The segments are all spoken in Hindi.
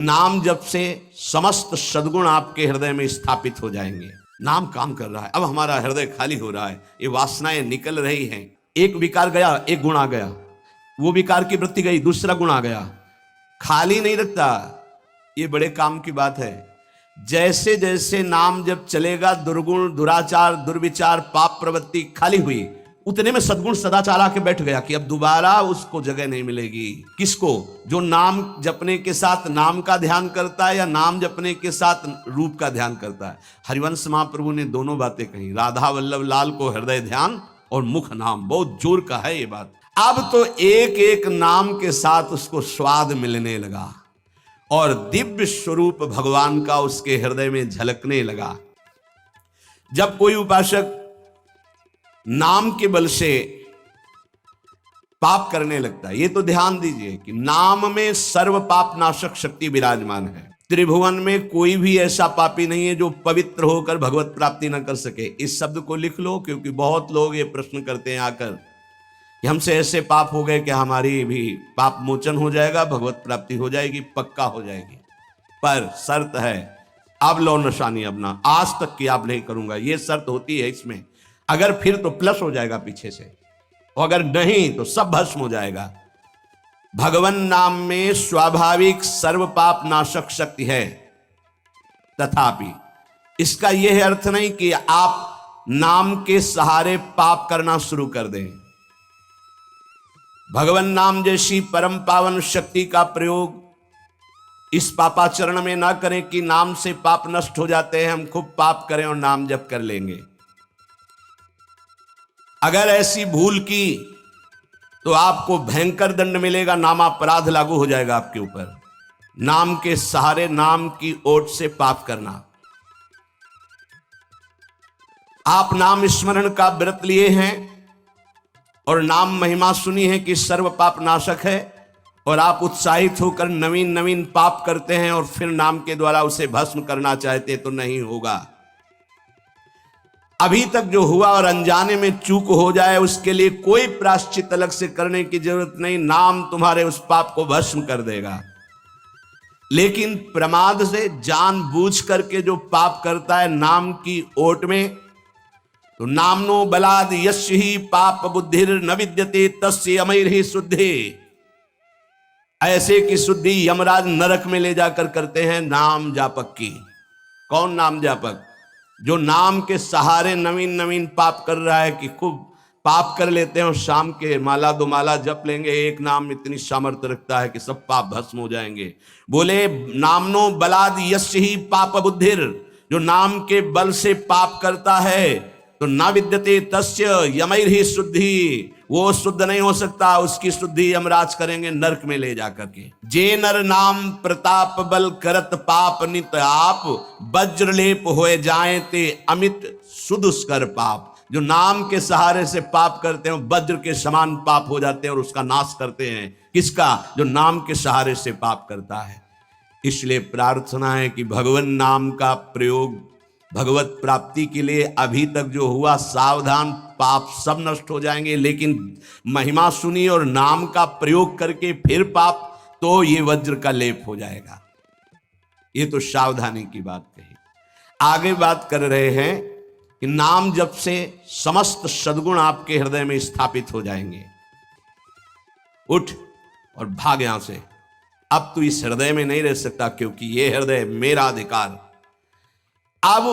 नाम जप से समस्त सद्गुण आपके हृदय में स्थापित हो जाएंगे। नाम काम कर रहा है, अब हमारा हृदय खाली हो रहा है, ये वासनाएं निकल रही हैं। एक विकार गया, एक गुण आ गया, वो विकार की वृत्ति गई, दूसरा गुण आ गया। खाली नहीं रखता, ये बड़े काम की बात है। जैसे जैसे नाम जब चलेगा, दुर्गुण, दुराचार, दुर्विचार, पाप प्रवृत्ति खाली हुई, उतने में सद्गुण सदाचार आके बैठ गया कि अब दोबारा उसको जगह नहीं मिलेगी। किसको? जो नाम जपने के साथ नाम का ध्यान करता है या नाम जपने के साथ रूप का ध्यान करता है। हरिवंश महाप्रभु ने दोनों बातें कही। राधा वल्लभ लाल को हृदय ध्यान और मुख नाम, बहुत जोर का है ये बात। अब तो एक एक नाम के साथ उसको स्वाद मिलने लगा और दिव्य स्वरूप भगवान का उसके हृदय में झलकने लगा। जब कोई उपासक नाम के बल से पाप करने लगता है, ये तो ध्यान दीजिए कि नाम में सर्व पाप नाशक शक्ति विराजमान है। त्रिभुवन में कोई भी ऐसा पापी नहीं है जो पवित्र होकर भगवत प्राप्ति न कर सके। इस शब्द को लिख लो, क्योंकि बहुत लोग ये प्रश्न करते हैं आकर कि हमसे ऐसे पाप हो गए कि हमारी भी पाप मोचन हो जाएगा, भगवत प्राप्ति हो जाएगी, पक्का हो जाएगी। पर शर्त है, अब लो निशानी अपना, आज तक की आप नहीं करूंगा, ये शर्त होती है इसमें। अगर फिर तो प्लस हो जाएगा पीछे से, और अगर नहीं तो सब भस्म हो जाएगा। भगवान नाम में स्वाभाविक सर्व पाप नाशक शक्ति है, तथापि इसका यह अर्थ नहीं कि आप नाम के सहारे पाप करना शुरू कर दें। भगवान नाम जैसी परम पावन शक्ति का प्रयोग इस पापाचरण में ना करें कि नाम से पाप नष्ट हो जाते हैं, हम खूब पाप करें और नाम जप कर लेंगे। अगर ऐसी भूल की तो आपको भयंकर दंड मिलेगा, नामापराध लागू हो जाएगा आपके ऊपर। नाम के सहारे, नाम की ओट से पाप करना। आप नाम स्मरण का व्रत लिए हैं और नाम महिमा सुनी है कि सर्व पाप नाशक है, और आप उत्साहित होकर नवीन नवीन पाप करते हैं और फिर नाम के द्वारा उसे भस्म करना चाहते तो नहीं होगा। अभी तक जो हुआ और अनजाने में चूक हो जाए उसके लिए कोई प्रायश्चित अलग से करने की जरूरत नहीं, नाम तुम्हारे उस पाप को भस्म कर देगा। लेकिन प्रमाद से जानबूझ करके जो पाप करता है नाम की ओट में, तो नामनो बलाद यस्य ही पाप बुद्धिर न विद्यते तस्य अमैर ही शुद्धि। ऐसे की शुद्धि यमराज नरक में ले जाकर करते हैं नाम जापक की। कौन नाम जापक? जो नाम के सहारे नवीन नवीन पाप कर रहा है कि खूब पाप कर लेते हैं और शाम के माला दो माला जप लेंगे, एक नाम इतनी सामर्थ्य रखता है कि सब पाप भस्म हो जाएंगे। बोले नामनो बलाद यस्य ही पाप बुद्धिर, जो नाम के बल से पाप करता है तो ना विद्यते तस्य यमैर ही शुद्धि, वो शुद्ध नहीं हो सकता, उसकी शुद्धि यमराज करेंगे नरक में ले जाकर के। जे नर नाम प्रताप बल करत पाप नित आप, वज्रलेप होए जाए ते अमित सुदुष्कर पाप। जो नाम के सहारे से पाप करते हैं वज्र के समान पाप हो जाते हैं और उसका नाश करते हैं। किसका? जो नाम के सहारे से पाप करता है। इसलिए प्रार्थना है कि भगवान नाम का प्रयोग भगवत प्राप्ति के लिए अभी तक जो हुआ, सावधान, पाप सब नष्ट हो जाएंगे। लेकिन महिमा सुनी और नाम का प्रयोग करके फिर पाप, तो ये वज्र का लेप हो जाएगा। ये तो सावधानी की बात कही। आगे बात कर रहे हैं कि नाम जप से समस्त सद्गुण आपके हृदय में स्थापित हो जाएंगे। उठ और भाग यहां से, अब तू इस हृदय में नहीं रह सकता, क्योंकि ये हृदय मेरा अधिकार। अब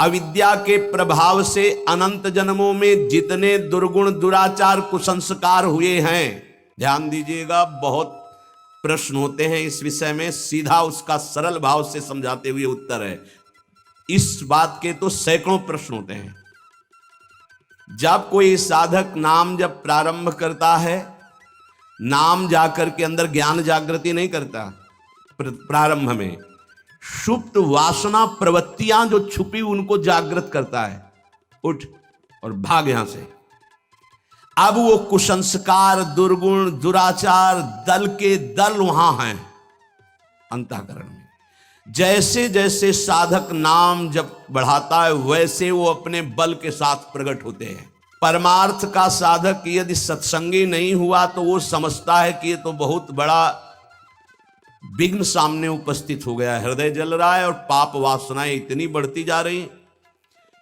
अविद्या के प्रभाव से अनंत जन्मों में जितने दुर्गुण, दुराचार, कुसंस्कार हुए हैं, ध्यान दीजिएगा, बहुत प्रश्न होते हैं इस विषय में। सीधा उसका सरल भाव से समझाते हुए उत्तर है। इस बात के तो सैकड़ों प्रश्न होते हैं। जब कोई साधक नाम जब प्रारंभ करता है, नाम जाकर के अंदर ज्ञान जागृति नहीं करता। प्रारंभ में सुप्त वासना प्रवृत्तियां जो छुपी उनको जागृत करता है। उठ और भाग यहां से। अब वो कुसंस्कार, दुर्गुण, दुराचार दल के दल वहां हैं अंतःकरण में। जैसे जैसे साधक नाम जब बढ़ाता है वैसे वो अपने बल के साथ प्रकट होते हैं। परमार्थ का साधक यदि सत्संगी नहीं हुआ तो वो समझता है कि ये तो बहुत बड़ा विघ्न सामने उपस्थित हो गया, हृदय जल रहा है और पाप वासनाएं इतनी बढ़ती जा रही।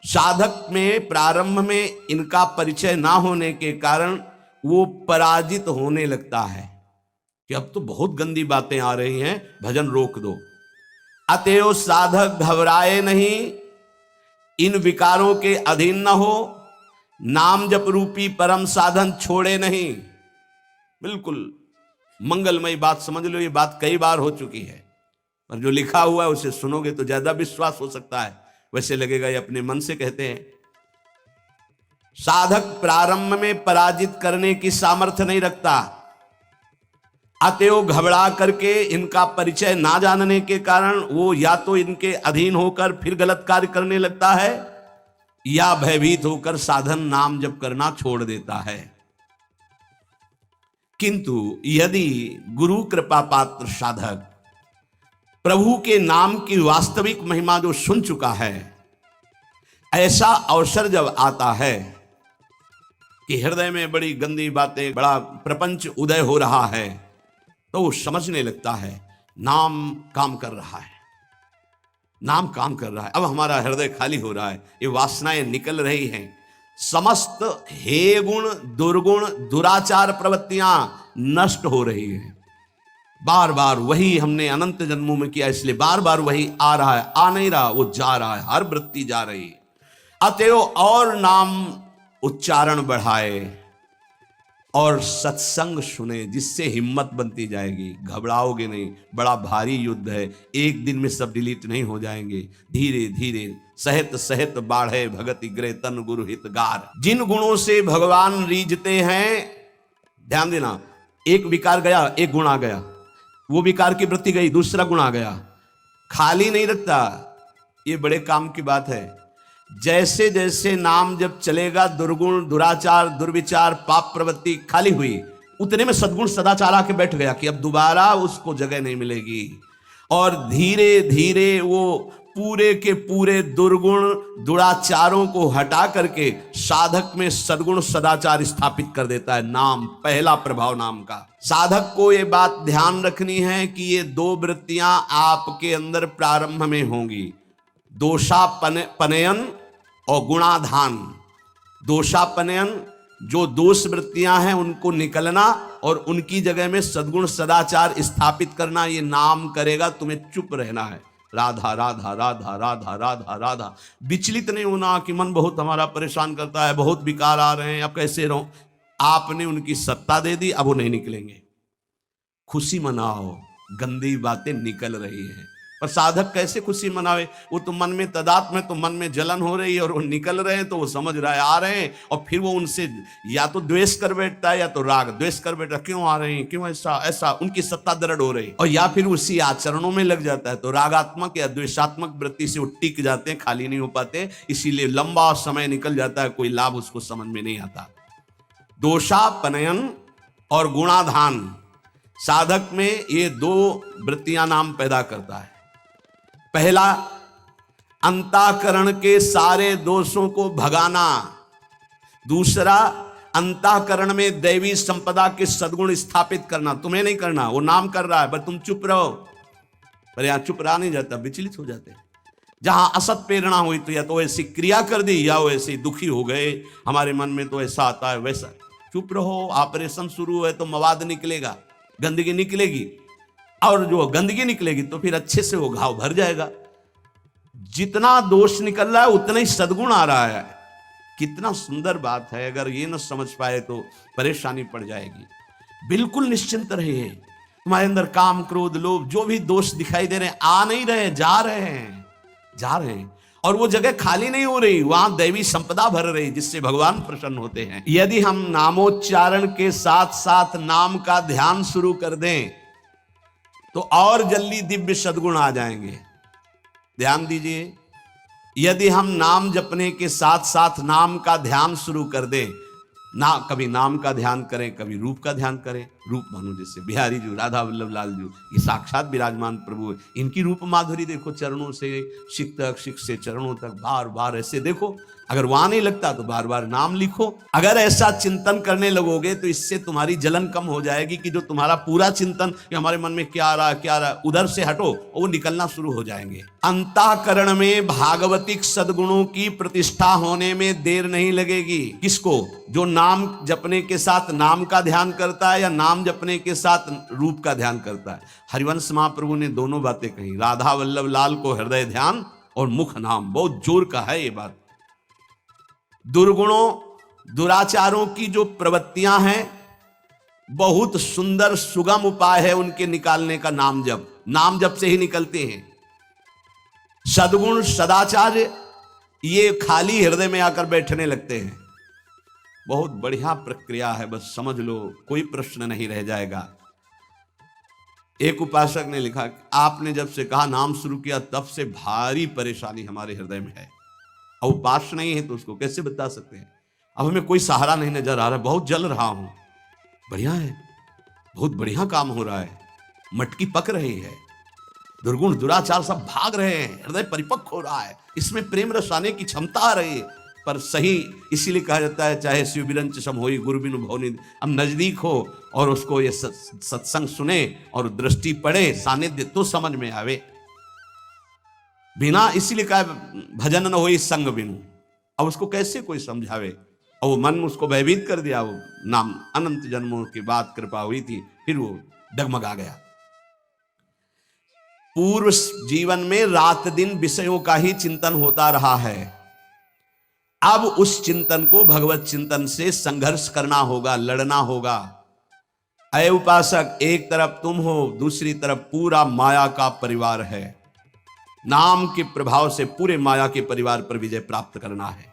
साधक में प्रारंभ में इनका परिचय ना होने के कारण वो पराजित होने लगता है कि अब तो बहुत गंदी बातें आ रही हैं, भजन रोक दो। अतएव साधक घबराए नहीं, इन विकारों के अधीन न हो, नाम जप रूपी परम साधन छोड़े नहीं। बिल्कुल मंगलमयी बात समझ लो, ये बात कई बार हो चुकी है, पर जो लिखा हुआ है उसे सुनोगे तो ज्यादा विश्वास हो सकता है, वैसे लगेगा ये अपने मन से कहते हैं। साधक प्रारंभ में पराजित करने की सामर्थ्य नहीं रखता, अतएव घबरा करके इनका परिचय ना जानने के कारण वो या तो इनके अधीन होकर फिर गलत कार्य करने लगता है, या भयभीत होकर साधन नाम जप करना छोड़ देता है। किंतु यदि गुरु कृपा पात्र साधक प्रभु के नाम की वास्तविक महिमा जो सुन चुका है, ऐसा अवसर जब आता है कि हृदय में बड़ी गंदी बातें, बड़ा प्रपंच उदय हो रहा है, तो वो समझने लगता है नाम काम कर रहा है, नाम काम कर रहा है। अब हमारा हृदय खाली हो रहा है, ये वासनाएं निकल रही हैं, समस्त हे गुण दुर्गुण दुराचार प्रवृत्तियां नष्ट हो रही हैं। बार बार वही हमने अनंत जन्मों में किया, इसलिए बार बार वही आ रहा है, आ नहीं रहा, वो जा रहा है, हर वृत्ति जा रही है। अतएव और नाम उच्चारण बढ़ाए और सत्संग सुने, जिससे हिम्मत बनती जाएगी, घबराओगे नहीं। बड़ा भारी युद्ध है, एक दिन में सब डिलीट नहीं हो जाएंगे, धीरे धीरे सहत सहत बाढ़े भगति ग्रह तन गुरु हितगार। जिन गुणों से भगवान रीझते हैं, ध्यान देना, एक विकार गया एक गुण आ गया, वो विकार की वृत्ति गई दूसरा गुण आ गया, खाली नहीं रखता। ये बड़े काम की बात है। जैसे जैसे नाम जब चलेगा, दुर्गुण दुराचार दुर्विचार पाप प्रवृत्ति खाली हुई, उतने में सद्गुण सदाचार आके बैठ गया कि अब दोबारा उसको जगह नहीं मिलेगी, और धीरे धीरे वो पूरे के पूरे दुर्गुण दुराचारों को हटा करके साधक में सद्गुण सदाचार स्थापित कर देता है। नाम, पहला प्रभाव नाम का। साधक को ये बात ध्यान रखनी है कि ये दो वृत्तियां आपके अंदर प्रारंभ में होंगी, दोषापनयन और गुणाधान। दोषापनयन, जो दोष वृत्तियां हैं उनको निकलना और उनकी जगह में सद्गुण सदाचार स्थापित करना, ये नाम करेगा। तुम्हें चुप रहना है, राधा राधा राधा राधा राधा राधा, विचलित नहीं होना कि मन बहुत हमारा परेशान करता है, बहुत विकार आ रहे हैं, अब कैसे रहूं। आपने उनकी सत्ता दे दी, अब वो नहीं निकलेंगे। खुशी मनाओ, गंदी बातें निकल रही हैं। पर साधक कैसे खुशी मनावे, वो तो मन में तदात्म है, तो मन में जलन हो रही है, और वो निकल रहे हैं तो वो समझ रहा है आ रहे हैं, और फिर वो उनसे या तो द्वेष कर बैठता है या तो राग। द्वेष कर बैठता, क्यों आ रहे हैं, क्यों ऐसा ऐसा, उनकी सत्ता दृढ़ हो रही, और या फिर उसी आचरणों में लग जाता है, तो रागात्मक या द्वेषात्मक वृत्ति से वो टिक जाते हैं, खाली नहीं हो पाते, इसीलिए लंबा समय निकल जाता है, कोई लाभ उसको समझ में नहीं आता। दोषापनयन और गुणाधान, साधक में ये दो वृत्तियां नाम पैदा करता है। पहला, अंतःकरण के सारे दोषों को भगाना। दूसरा, अंतःकरण में दैवी संपदा के सद्गुण स्थापित करना। तुम्हें नहीं करना, वो नाम कर रहा है, बस तुम चुप रहो। पर यहां चुप रहा नहीं जाता, विचलित हो जाते। जहां असत प्रेरणा हुई तो या तो ऐसी क्रिया कर दी, या वो ऐसे दुखी हो गए, हमारे मन में तो ऐसा आता है वैसा। चुप रहो, ऑपरेशन शुरू है तो मवाद निकलेगा, गंदगी निकलेगी, और जो गंदगी निकलेगी तो फिर अच्छे से वो घाव भर जाएगा। जितना दोष निकल रहा है उतना ही सद्गुण आ रहा है। कितना सुंदर बात है, अगर ये न समझ पाए तो परेशानी पड़ जाएगी। बिल्कुल निश्चिंत रहिए, तुम्हारे अंदर काम क्रोध लोभ जो भी दोष दिखाई दे रहे हैं, आ नहीं रहे, जा रहे हैं, जा रहे हैं, और वो जगह खाली नहीं हो रही, वहां दैवी संपदा भर रही, जिससे भगवान प्रसन्न होते हैं। यदि हम नामोच्चारण के साथ साथ नाम का ध्यान शुरू कर दें तो और जल्दी दिव्य सद्गुण आ जाएंगे। ध्यान दीजिए, यदि हम नाम जपने के साथ साथ नाम का ध्यान शुरू कर दें, ना कभी नाम का ध्यान करें, कभी रूप का ध्यान करें, रूप मानो, जैसे बिहारी जी, राधा वल्लभ लाल जी, ये साक्षात विराजमान प्रभु है। इनकी रूप माधुरी देखो, चरणों से शिख तक, शिख से चरणों तक बार बार ऐसे देखो। अगर वहां नहीं लगता तो बार बार नाम लिखो। अगर ऐसा चिंतन करने लगोगे तो इससे तुम्हारी जलन कम हो जाएगी कि जो तुम्हारा पूरा चिंतन कि हमारे मन में क्या आ रहा क्या आ रहा, उधर से हटो और वो निकलना शुरू हो जाएंगे। अंतःकरण में भागवतिक सद्गुणों की प्रतिष्ठा होने में देर नहीं लगेगी। किसको? जो नाम जपने के साथ नाम का ध्यान करता है या नाम जपने के साथ रूप का ध्यान करता है। हरिवंश महाप्रभु ने दोनों बातें कही, राधा वल्लभ लाल को हृदय ध्यान और मुख नाम। बहुत जोर का है ये बात। दुर्गुणों दुराचारों की जो प्रवृत्तियां हैं, बहुत सुंदर सुगम उपाय है उनके निकालने का नाम जप। नाम जप से ही निकलते हैं। सद्गुण सदाचार ये खाली हृदय में आकर बैठने लगते हैं। बहुत बढ़िया प्रक्रिया है, बस समझ लो, कोई प्रश्न नहीं रह जाएगा। एक उपासक ने लिखा कि आपने जब से कहा नाम शुरू किया तब से भारी परेशानी हमारे हृदय में है। अब उपास नहीं है तो उसको कैसे बता सकते हैं। अब हमें कोई सहारा नहीं नजर आ रहा, बहुत जल रहा हूं। बढ़िया है, बहुत बढ़िया काम हो रहा है, मटकी पक रही है, दुर्गुण दुराचार सब भाग रहे हैं, हृदय परिपक्व हो रहा है, इसमें प्रेम रस आने की क्षमता आ रही है। पर सही इसीलिए कहा जाता है, चाहे शिव बिरंच सम होई गुरु बिनु भवनि। अब नजदीक हो और उसको ये सत्संग सुने और दृष्टि पड़े, सानिध्य तो समझ में आवे। बिना, इसीलिए कहा भजन न होई संग बिनु। अब उसको कैसे कोई समझावे। और वो मन उसको भयभीत कर दिया। वो नाम अनंत जन्मों की बात कृपा हुई थी, फिर वो डगमगा गया। पूर्व जीवन में रात दिन विषयों का ही चिंतन होता रहा है। अब उस चिंतन को भगवत चिंतन से संघर्ष करना होगा, लड़ना होगा। अय उपासक, एक तरफ तुम हो, दूसरी तरफ पूरा माया का परिवार है। नाम के प्रभाव से पूरे माया के परिवार पर विजय प्राप्त करना है।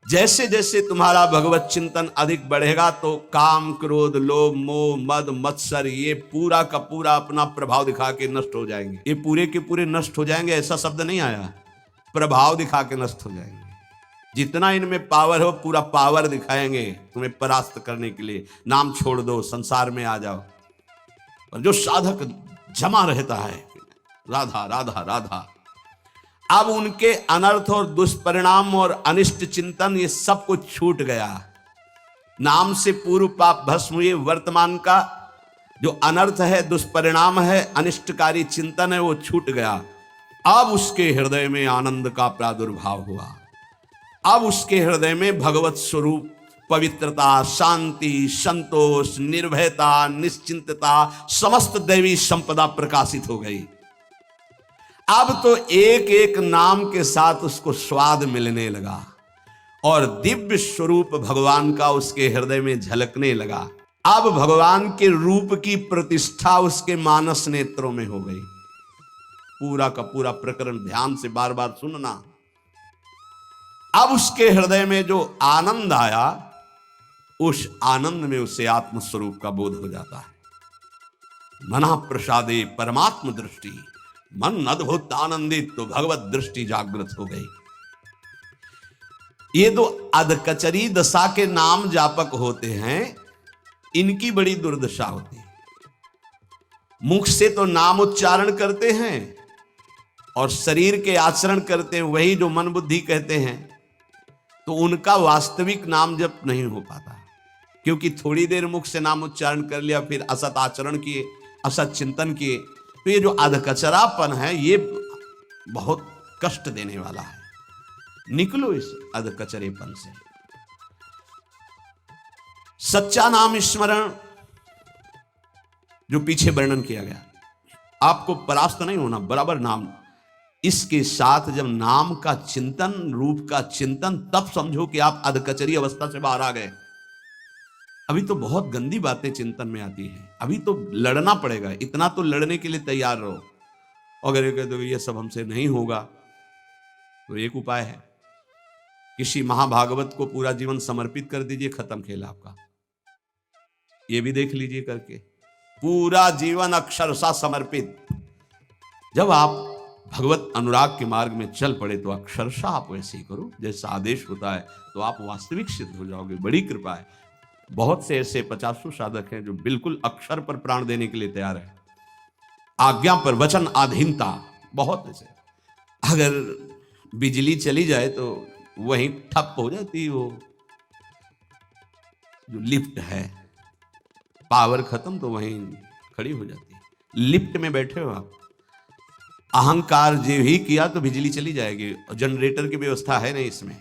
जैसे जैसे तुम्हारा भगवत चिंतन अधिक बढ़ेगा तो काम क्रोध लोभ मोह मद मत्सर ये पूरा का पूरा अपना प्रभाव दिखा के नष्ट हो जाएंगे। ये पूरे के पूरे नष्ट हो जाएंगे ऐसा शब्द नहीं आया, प्रभाव दिखा के नष्ट हो जाएंगे। जितना इनमें पावर हो पूरा पावर दिखाएंगे तुम्हें परास्त करने के लिए। नाम छोड़ दो, संसार में आ जाओ। और जो साधक जमा रहता है राधा राधा राधा, अब उनके अनर्थ और दुष्परिणाम और अनिष्ट चिंतन ये सब कुछ छूट गया। नाम से पूर्व पाप भस्म हुए, वर्तमान का जो अनर्थ है, दुष्परिणाम है, अनिष्टकारी चिंतन है, वो छूट गया। अब उसके हृदय में आनंद का प्रादुर्भाव हुआ। अब उसके हृदय में भगवत स्वरूप पवित्रता, शांति, संतोष, निर्भयता, निश्चिंतता, समस्त दैवी संपदा प्रकाशित हो गई। अब तो एक एक नाम के साथ उसको स्वाद मिलने लगा और दिव्य स्वरूप भगवान का उसके हृदय में झलकने लगा। अब भगवान के रूप की प्रतिष्ठा उसके मानस नेत्रों में हो गई। पूरा का पूरा प्रकरण ध्यान से बार बार सुनना। अब उसके हृदय में जो आनंद आया, उस आनंद में उसे आत्मस्वरूप का बोध हो जाता है। मना प्रसादे परमात्म दृष्टि, मन अद्भुत आनंदित तो भगवत दृष्टि जागृत हो गई। ये तो अधकचरी दशा के नाम जापक होते हैं, इनकी बड़ी दुर्दशा होती है। मुख से तो नाम उच्चारण करते हैं और शरीर के आचरण करते हैं वही जो मन बुद्धि कहते हैं, तो उनका वास्तविक नाम जप नहीं हो पाता। क्योंकि थोड़ी देर मुख से नाम उच्चारण कर लिया, फिर असत आचरण किए, असत चिंतन किए, तो ये जो अधकचरापन है ये बहुत कष्ट देने वाला है। निकलो इस अधकचरेपन से। सच्चा नाम स्मरण जो पीछे वर्णन किया गया, आपको परास्त नहीं होना, बराबर नाम। इसके साथ जब नाम का चिंतन, रूप का चिंतन, तब समझो कि आप अधकचरी अवस्था से बाहर आ गए। अभी तो बहुत गंदी बातें चिंतन में आती हैं, अभी तो लड़ना पड़ेगा। इतना तो लड़ने के लिए तैयार रहो। अगर ये कहते ये सब हमसे नहीं होगा तो एक उपाय है, किसी महाभागवत को पूरा जीवन समर्पित कर दीजिए, खत्म खेल आपका। ये भी देख लीजिए करके, पूरा जीवन अक्षरशः समर्पित। जब आप भगवत अनुराग के मार्ग में चल पड़े तो अक्षरशः आप वैसे ही करो जैसा आदेश होता है, तो आप वास्तविक सिद्ध हो जाओगे। बड़ी कृपा है। बहुत से ऐसे 50 साधक हैं जो बिल्कुल अक्षर पर प्राण देने के लिए तैयार है, आज्ञा पर, वचन आधीनता, बहुत ऐसे। अगर बिजली चली जाए तो वहीं ठप हो जाती वो जो लिफ्ट है, पावर खत्म तो वहीं खड़ी हो जाती है। लिफ्ट में बैठे हो आप, अहंकार जो ही किया तो बिजली चली जाएगी। जनरेटर की व्यवस्था है नहीं इसमें,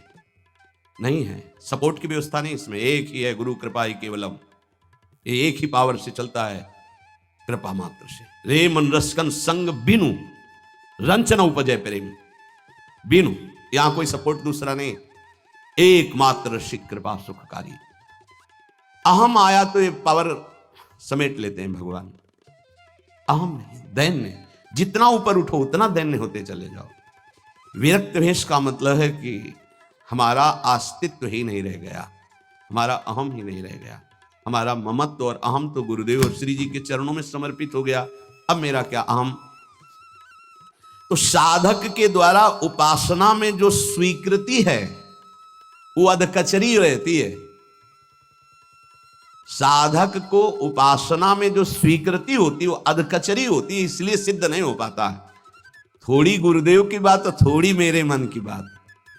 नहीं है, सपोर्ट की व्यवस्था नहीं इसमें, एक ही है, गुरु कृपा ही केवलम, ये एक ही पावर से चलता है, कृपा मात्र से। रे मन रसकन संग बिनु रंचन उपजय प्रेम, बिनु, यहां कोई सपोर्ट दूसरा नहीं, एकमात्र श्री कृपा सुखकारी। अहम आया तो ये पावर समेट लेते हैं भगवान। अहम नहीं, दैन्य, जितना ऊपर उठो उतना दैन्य होते चले जाओ। विरक्त भेष का मतलब है कि हमारा अस्तित्व ही नहीं रह गया, हमारा अहम ही नहीं रह गया, हमारा ममत्व और अहम तो गुरुदेव और श्री जी के चरणों में समर्पित हो गया। अब मेरा क्या अहम। तो साधक के द्वारा उपासना में जो स्वीकृति है वो अधकचरी रहती है। साधक को उपासना में जो स्वीकृति होती है वो अधकचरी होती है, इसलिए सिद्ध नहीं हो पाता है। थोड़ी गुरुदेव की बात और थोड़ी मेरे मन की बात,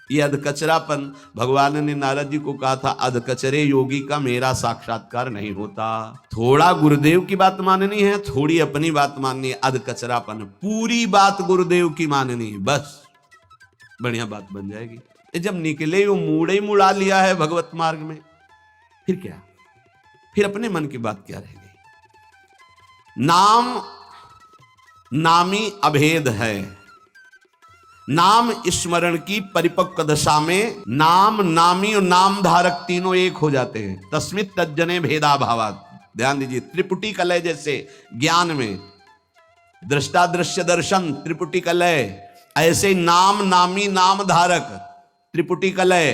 ये अधकचरापन। भगवान ने नारद जी को कहा था, अधकचरे योगी का मेरा साक्षात्कार नहीं होता। थोड़ा गुरुदेव की बात माननी है, थोड़ी अपनी बात माननी है, अधकचरापन। पूरी बात गुरुदेव की माननी है, बस बढ़िया बात बन जाएगी। ये जब निकले वो मूड़े मुड़ा लिया है भगवत मार्ग में, फिर क्या, फिर अपने मन की बात क्या रह गई। नाम नामी अभेद है। नाम स्मरण की परिपक्व दशा में नाम नामी और नाम धारक तीनों एक हो जाते हैं। तस्मित तज्जने भेदा भावात। ध्यान दीजिए, त्रिपुटी कलय जैसे ज्ञान में दृष्टा दृश्य दर्शन त्रिपुटी कलय, ऐसे नाम नामी नाम धारक त्रिपुटी कलय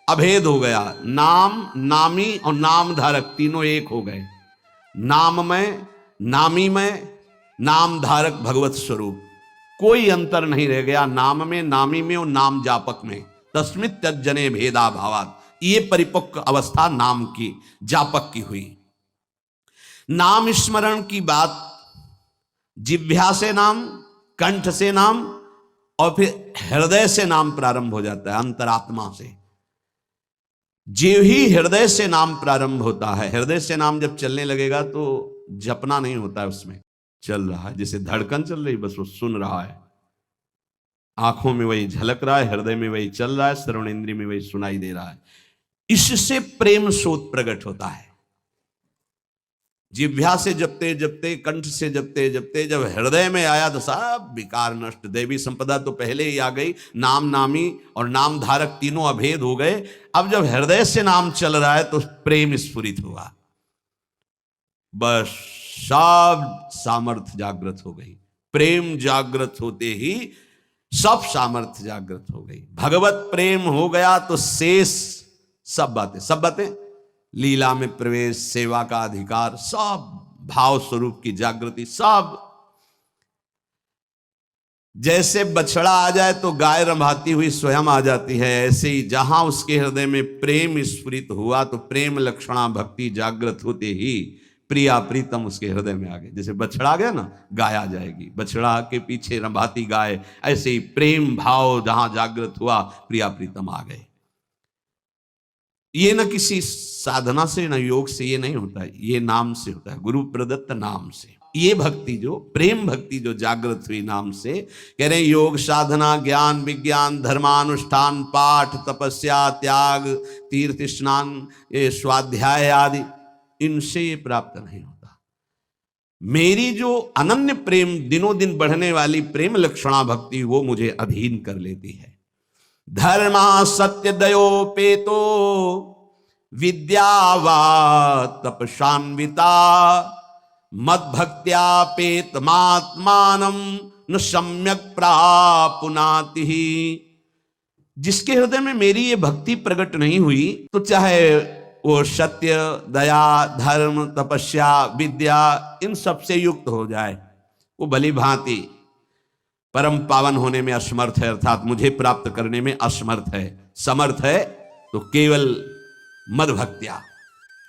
अभेद हो गया। नाम नामी और नाम धारक तीनों एक हो गए। नाम में, नामी में, नाम धारक भगवत स्वरूप, कोई अंतर नहीं रह गया नाम में, नामी में और नाम जापक में। तस्मित तज्जने भेदा भावात, ये परिपक्व अवस्था नाम की, जापक की हुई। नाम स्मरण की बात जिह्वा से नाम, कंठ से नाम और फिर हृदय से नाम प्रारंभ हो जाता है, अंतरात्मा से। जो ही हृदय से नाम प्रारंभ होता है, हृदय से नाम जब चलने लगेगा तो जपना नहीं होता है, उसमें चल रहा है, जैसे धड़कन चल रही, बस वो सुन रहा है, आंखों में वही झलक रहा है, हृदय में वही चल रहा है, श्रवण इंद्रिय में वही सुनाई दे रहा है। इससे प्रेम सोत प्रकट होता है। जिह्वा से जपते जपते, कंठ से जपते जपते जब हृदय में आया तो सब विकार नष्ट, देवी संपदा तो पहले ही आ गई, नाम नामी और नाम धारक तीनों अभेद हो गए। अब जब हृदय से नाम चल रहा है तो प्रेम स्फुरित हुआ, बस सब सामर्थ्य जागृत हो गई। प्रेम जागृत होते ही सब सामर्थ्य जागृत हो गई। भगवत प्रेम हो गया तो शेष सब बातें, लीला में प्रवेश, सेवा का अधिकार, सब भाव स्वरूप की जागृति, सब। जैसे बछड़ा आ जाए तो गाय रंभाती हुई स्वयं आ जाती है, ऐसे ही जहां उसके हृदय में प्रेम स्फुरित हुआ तो प्रेम लक्षणा भक्ति जागृत होते ही प्रिया प्रीतम उसके हृदय में आ गए। जैसे बछड़ा आ गया ना, गाय आ जाएगी, बछड़ा के पीछे रंभाती गाय, ऐसे ही प्रेम भाव जहां जागृत हुआ प्रिया प्रीतम आ गए। ये न किसी साधना से, न योग से, ये नहीं होता है, ये नाम से होता है, गुरु प्रदत्त नाम से। ये भक्ति जो प्रेम भक्ति जो जागृत हुई नाम से, कह रहे योग साधना ज्ञान विज्ञान धर्मानुष्ठान पाठ तपस्या त्याग तीर्थ स्नान ये स्वाध्याय आदि, इनसे ये प्राप्त नहीं होता। मेरी जो अनन्य प्रेम दिनों दिन बढ़ने वाली प्रेम लक्षणा भक्ति वो मुझे अधीन कर लेती है। धर्मा सत्य दयोपेतो विद्यावा तपसान्विता मद भक्त्यापेत मात्मानम न सम्यक प्रापुनाति। जिसके हृदय में मेरी ये भक्ति प्रकट नहीं हुई तो चाहे वो सत्य दया धर्म तपस्या विद्या इन सब से युक्त हो जाए, वो भली भांति परम पावन होने में असमर्थ है, अर्थात मुझे प्राप्त करने में असमर्थ है। समर्थ है तो केवल मद भक्त्या,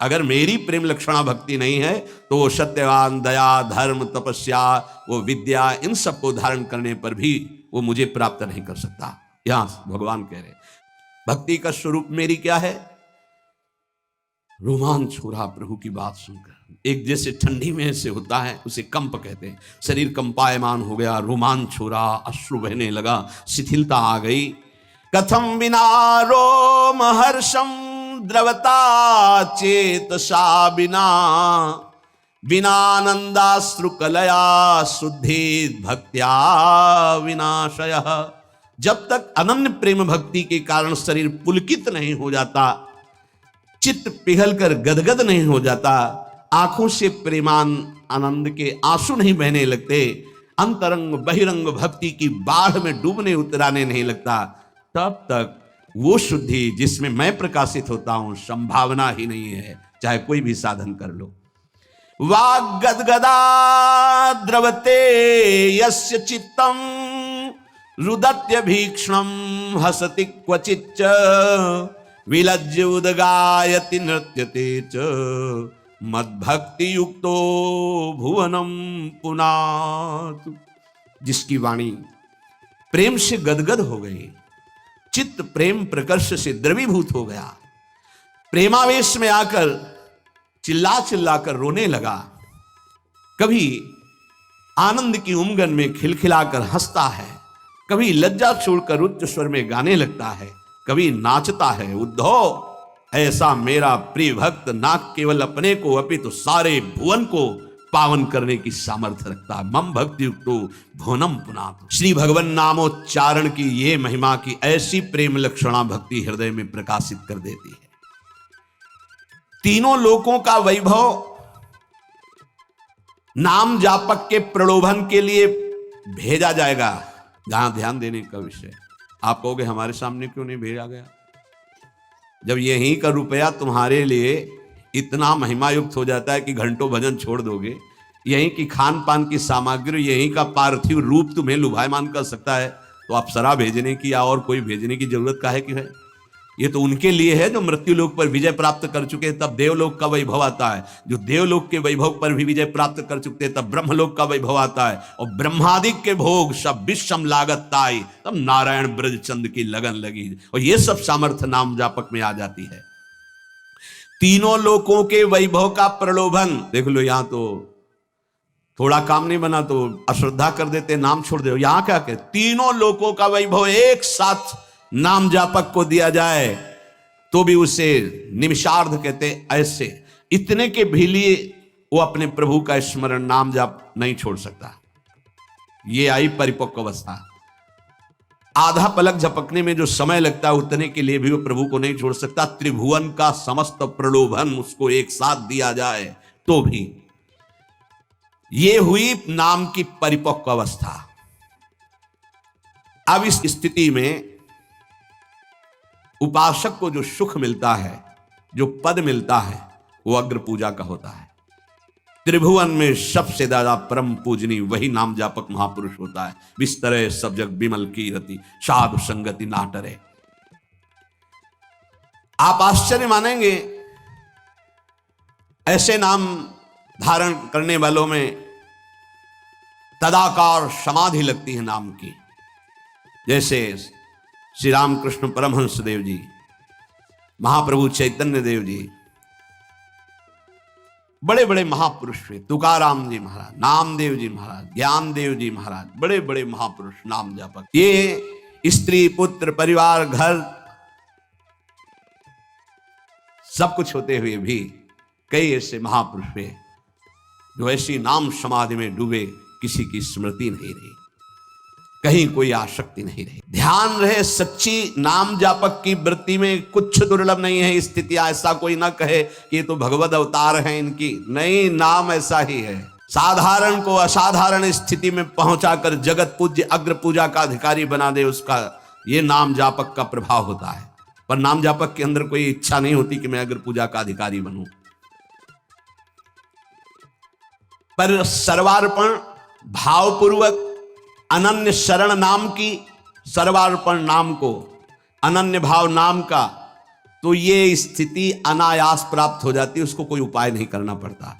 अगर मेरी प्रेम लक्षणा भक्ति नहीं है तो वो सत्यवान, दया, धर्म, तपस्या, वो विद्या, इन सबको धारण करने पर भी वो मुझे प्राप्त नहीं कर सकता। यहां भगवान कह रहे भक्ति का स्वरूप मेरी क्या है? रोमांच हो रहा प्रभु की बात सुनकर। एक जैसे ठंडी में से होता है, उसे कंप कहते हैं। शरीर कंपायमान हो गया, रोमांच हो रहा, अश्रु बहने लगा, शिथिलता आ गई। कथम बिना रोम हर्षम द्रवता चेतसा बिना, बिनानंदाश्रु कलया शुद्धि भक्त्या विनाशय। जब तक अनन्य प्रेम भक्ति के कारण शरीर पुलकित नहीं हो जाता, चित्त पिघलकर गदगद नहीं हो जाता, आंखों से प्रेमान आनंद के आंसू नहीं बहने लगते, अंतरंग बहिरंग भक्ति की बाढ़ में डूबने उतराने नहीं लगता, तब तक वो शुद्धि जिसमें मैं प्रकाशित होता हूं संभावना ही नहीं है, चाहे कोई भी साधन कर लो। वाग गदगदा द्रवते यस्य चित्तम रुदत्य भीक्षणम हसति क्वचिच्च, विलज्य उदगायति नृत्यते च, मद्भक्ति युक्तो भुवनम पुनातु। जिसकी वाणी प्रेम से गदगद हो गई, चित्त प्रेम प्रकर्ष से द्रवीभूत हो गया, प्रेमावेश में आकर चिल्ला चिल्ला कर रोने लगा, कभी आनंद की उमंगन में खिलखिलाकर हंसता है, कभी लज्जा छोड़कर उच्च स्वर में गाने लगता है, कभी नाचता है। उद्धव, ऐसा मेरा प्रिय भक्त ना केवल अपने को अपितु सारे भुवन को पावन करने की सामर्थ्य रखता है। मम भक्ति युक्तो भुवनम पुनातु। श्री भगवान नामोच्चारण की ये महिमा की ऐसी प्रेम लक्षणा भक्ति हृदय में प्रकाशित कर देती है। तीनों लोकों का वैभव नाम जापक के प्रलोभन के लिए भेजा जाएगा। जहां ध्यान देने का विषय, आप कहोगे हमारे सामने क्यों नहीं भेजा गया? जब यहीं का रुपया तुम्हारे लिए इतना महिमा युक्त हो जाता है कि घंटों भजन छोड़ दोगे, यहीं की खान पान की सामग्री, यहीं का पार्थिव रूप तुम्हें लुभायमान कर सकता है, तो अप्सरा भेजने की या और कोई भेजने की जरूरत काहे की है? ये तो उनके लिए है जो मृत्यु लोक पर विजय प्राप्त कर चुके, तब देवलोक का वैभव आता है। जो देवलोक के वैभव पर भी विजय प्राप्त कर चुके, तब ब्रह्मलोक का वैभव आता है। और ब्रह्मादिक के भोग सब विषम लागत ताई, तब नारायण ब्रजचंद की लगन लगी। और ये सब सामर्थ्य नाम जापक में आ जाती है। तीनों लोकों के वैभव का प्रलोभन देख लो। यहां तो थोड़ा काम नहीं बना तो अश्रद्धा कर देते, नाम छोड़ दे। यहां क्या कहते? तीनों लोकों का वैभव एक साथ नाम जापक को दिया जाए तो भी उसे निमिषार्ध कहते। ऐसे इतने के भी लिए वो अपने प्रभु का स्मरण नाम जाप नहीं छोड़ सकता। ये आई परिपक्व अवस्था। आधा पलक झपकने में जो समय लगता है उतने के लिए भी वो प्रभु को नहीं छोड़ सकता। त्रिभुवन का समस्त प्रलोभन उसको एक साथ दिया जाए तो भी। ये हुई नाम की परिपक्व अवस्था। अब इस स्थिति में उपासक को जो सुख मिलता है, जो पद मिलता है, वो अग्र पूजा का होता है। त्रिभुवन में सबसे ज्यादा परम पूजनी वही नाम जापक महापुरुष होता है। बिस्तरे सब जग बिमल की रति, साधु संगति नाटरे। आप आश्चर्य मानेंगे, ऐसे नाम धारण करने वालों में तदाकार समाधि लगती है नाम की। जैसे श्री रामकृष्ण परमहंस देव जी, महाप्रभु चैतन्य देव जी, बड़े बड़े महापुरुष थे। तुकाराम जी महाराज, नामदेव जी महाराज, ज्ञानदेव जी महाराज, बड़े बड़े महापुरुष नाम जापक। ये स्त्री पुत्र परिवार घर सब कुछ होते हुए भी कई ऐसे महापुरुष थे जो ऐसी नाम समाधि में डूबे, किसी की स्मृति नहीं रही, कहीं कोई आसक्ति नहीं रही। ध्यान रहे, सच्ची नाम जापक की वृत्ति में कुछ दुर्लभ नहीं है स्थितियां। ऐसा कोई ना कहे कि ये तो भगवत अवतार है इनकी, नहीं, नाम ऐसा ही है। साधारण को असाधारण स्थिति में पहुंचाकर जगत पूज्य अग्र पूजा का अधिकारी बना दे, उसका ये नाम जापक का प्रभाव होता है। पर नाम जापक के अंदर कोई इच्छा नहीं होती कि मैं अग्र पूजा का अधिकारी बनूं। पर सर्वार्पण भावपूर्वक अनन्य शरण नाम की, सर्वार्पण नाम को, अनन्य भाव नाम का तो ये स्थिति अनायास प्राप्त हो जाती है, उसको कोई उपाय नहीं करना पड़ता।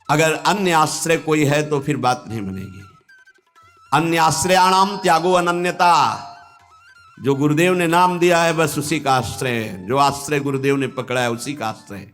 अगर अन्य आश्रय कोई है तो फिर बात नहीं बनेगी। अन्य आश्रयाणाम त्यागो अनन्यता। जो गुरुदेव ने नाम दिया है बस उसी का आश्रय है, जो आश्रय गुरुदेव ने पकड़ा है उसी का आश्रय है।